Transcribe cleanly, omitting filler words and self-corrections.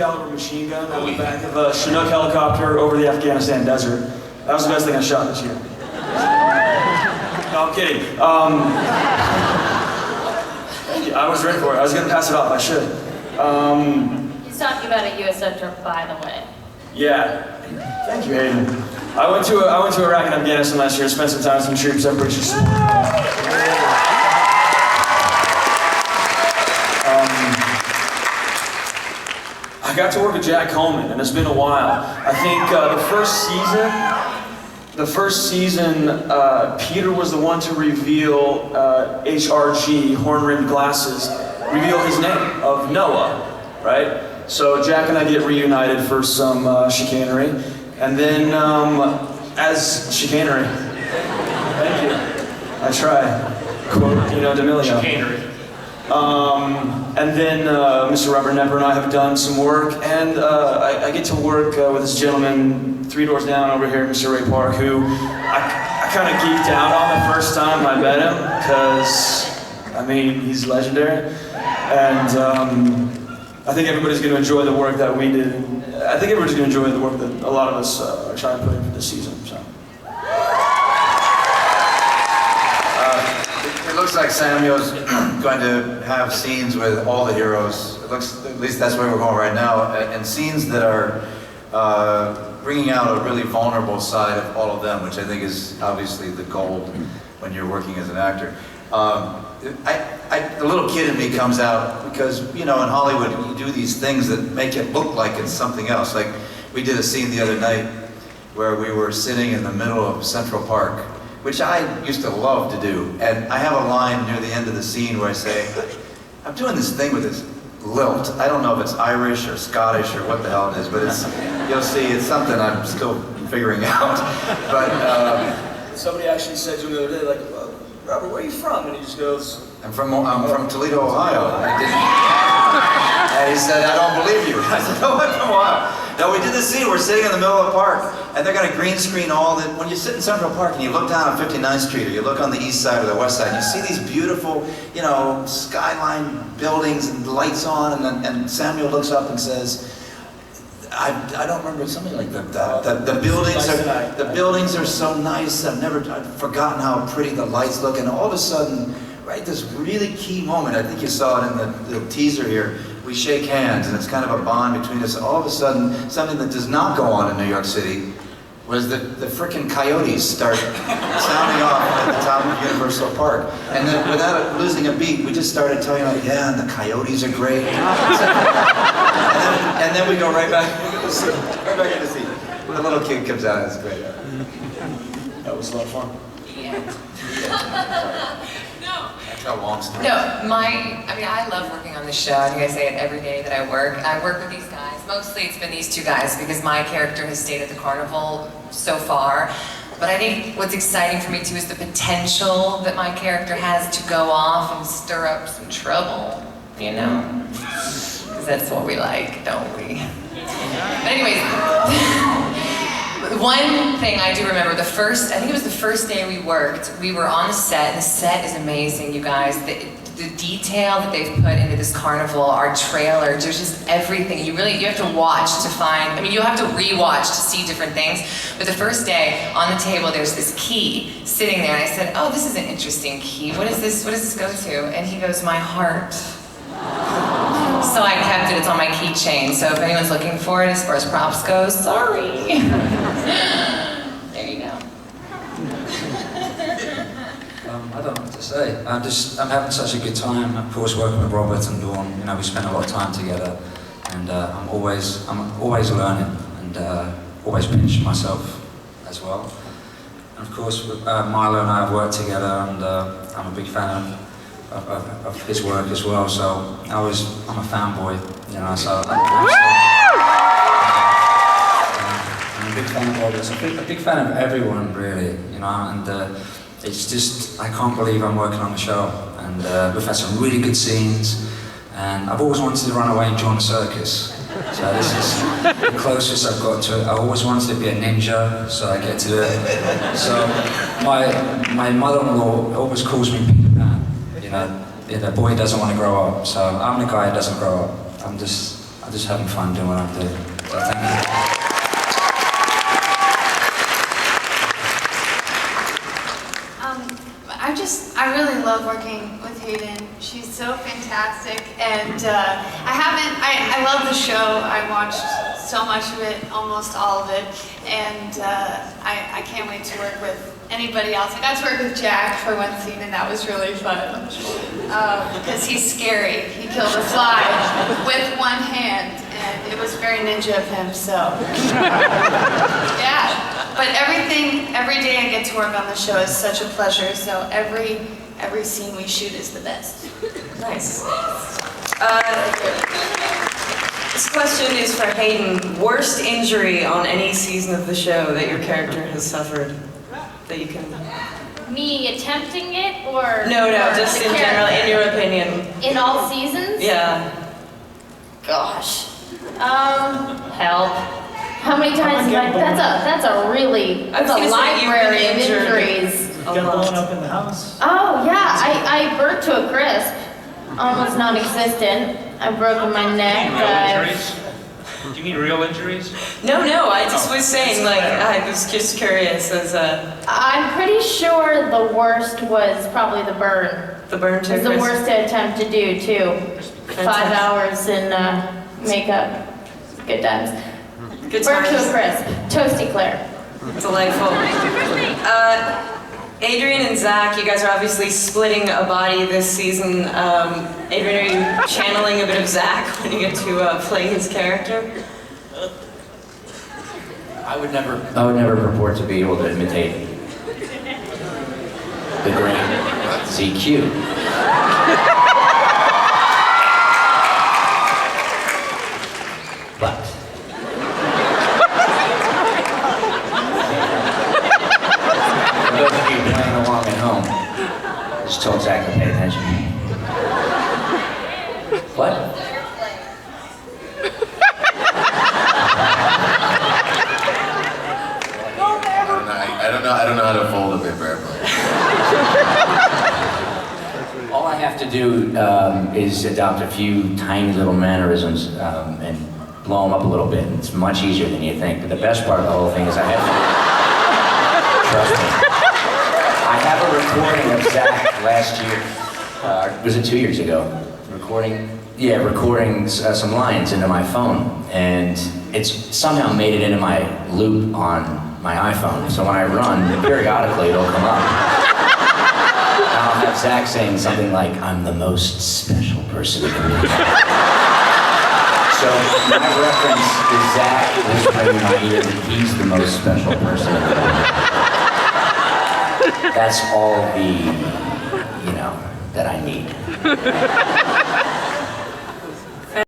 caliber machine gun on the back of a Chinook helicopter over the Afghanistan desert. That was the best thing I shot this year. No, I'm kidding. I was ready for it. I was going to pass it off. I should. He's talking about a USO trip, by the way. Yeah. Thank you, Hayden. I went to Iraq and Afghanistan last year. Spent some time with some troops. I'm pretty sure. I got to work with Jack Coleman, and it's been a while. I think the first season, Peter was the one to reveal HRG, horn-rimmed glasses, reveal his name of Noah, right? So Jack and I get reunited for some chicanery, and then as chicanery, thank you, I try, quote, D'Amelio. Chicanery. And then Mr. Robert Knepper and I have done some work, and I get to work with this gentleman 3 doors down over here, Mr. Ray Park, who I kind of geeked out on the first time I met him, because, I mean, he's legendary, and I think everybody's going to enjoy the work that we did. I think everybody's going to enjoy the work that a lot of us are trying to put in for this season, so. It looks like Samuel's going to have scenes with all the heroes. It looks, at least that's where we're going right now, and scenes that are bringing out a really vulnerable side of all of them, which I think is obviously the gold when you're working as an actor. The little kid in me comes out because, in Hollywood you do these things that make it look like it's something else. Like, we did a scene the other night where we were sitting in the middle of Central Park, which I used to love to do. And I have a line near the end of the scene where I say, I'm doing this thing with this lilt. I don't know if it's Irish or Scottish or what the hell it is, but it's, you'll see, it's something I'm still figuring out. But somebody actually said to me the other day, like, Robert, where are you from? And he just goes, I'm from Toledo, Ohio. And he said, I don't believe you. I said, no, I'm from Ohio. No, we did this scene, we're sitting in the middle of the park, and they're gonna green screen all the, when you sit in Central Park and you look down on 59th Street, or you look on the east side or the west side, you see these beautiful, skyline buildings and lights on, and Samuel looks up and says, I don't remember, something like the buildings are so nice. I've forgotten how pretty the lights look, and all of a sudden, right, this really key moment, I think you saw it in the teaser here, we shake hands, and it's kind of a bond between us. All of a sudden, something that does not go on in New York City was the frickin' coyotes start sounding off at the top of Universal Park. And then without losing a beat, we just started telling them, yeah, and the coyotes are great. and then we go right back into the scene. Right back into the scene. The little kid comes out, it's great. that was a lot of fun. That's how long story. No, I love working on the show. I think I say it every day that I work. I work with these guys. Mostly it's been these 2 guys because my character has stayed at the carnival so far. But I think what's exciting for me too is the potential that my character has to go off and stir up some trouble, Because that's what we like, don't we? But anyways, one thing I do remember, I think it was the first day we worked, we were on the set, and the set is amazing, you guys. The detail that they've put into this carnival, our trailer, there's just everything. You have to watch to find, you have to re-watch to see different things. But the first day, on the table, there's this key sitting there, and I said, oh, this is an interesting key. What does this go to? And he goes, my heart. So I kept it, it's on my keychain. So if anyone's looking for it as far as props goes, sorry. There you go. I don't know what to say. I'm having such a good time, of course, working with Robert and Dawn. We spend a lot of time together, and I'm always learning and always pinching myself as well. And of course, Milo and I have worked together, and I'm a big fan of his work as well. So I'm a fanboy, So I'm a big fan of Robert. I'm a big fan of everyone, really, and. It's just, I can't believe I'm working on the show, and we've had some really good scenes, and I've always wanted to run away and join a circus, so this is the closest I've got to it. I always wanted to be a ninja, so I get to do it. So my mother-in-law always calls me Peter Pan, the boy doesn't want to grow up, so I'm the guy who doesn't grow up. I'm just I'm just having fun doing what I'm doing. So thank you. I really love working with Hayden. She's so fantastic, and I love the show. I watched so much of it, almost all of it, and I can't wait to work with anybody else. I got to work with Jack for one scene, and that was really fun, because he's scary. He killed a fly with one hand, and it was very ninja of him, so yeah. But every day I get to work on the show is such a pleasure, so every scene we shoot is the best. Nice. This question is for Hayden. Worst injury on any season of the show that your character has suffered? That you can... Me attempting it, or... No, or just the in general, in your opinion. In all seasons? Yeah. Gosh. Help. How many times have I... That's a library of injuries. Got blown up in the house. Oh, yeah. I burnt to a crisp. Almost non-existent. I've broken my neck. Do you mean real injuries? No, I just was saying, like, I was just curious as a... I'm pretty sure the worst was probably the burn. The burn to It was the worst to attempt to do, too. 5 hours in makeup. Good times. Good Burnt to times. a crisp. Toasty Claire. Delightful. Adrian and Zach, you guys are obviously splitting a body this season. Adrian, are you channeling a bit of Zach when you get to play his character? I would never purport to be able to imitate the great ZQ. But for those of you playing along at home, just told Zach to pay attention. What? I don't know how to fold a paper airplane. All I have to do is adopt a few tiny little mannerisms and blow them up a little bit. It's much easier than you think. But the best part of the whole thing is I have trust me. I have a recording of Zach last year. Was it 2 years ago? Recording some lines into my phone, and it's somehow made it into my loop on my iPhone. So when I run, periodically it'll come up. And I'll have Zach saying something like, "I'm the most special person in the room." So my reference is Zach whispering in my ear that he's the most special person in the room. That's all that I need.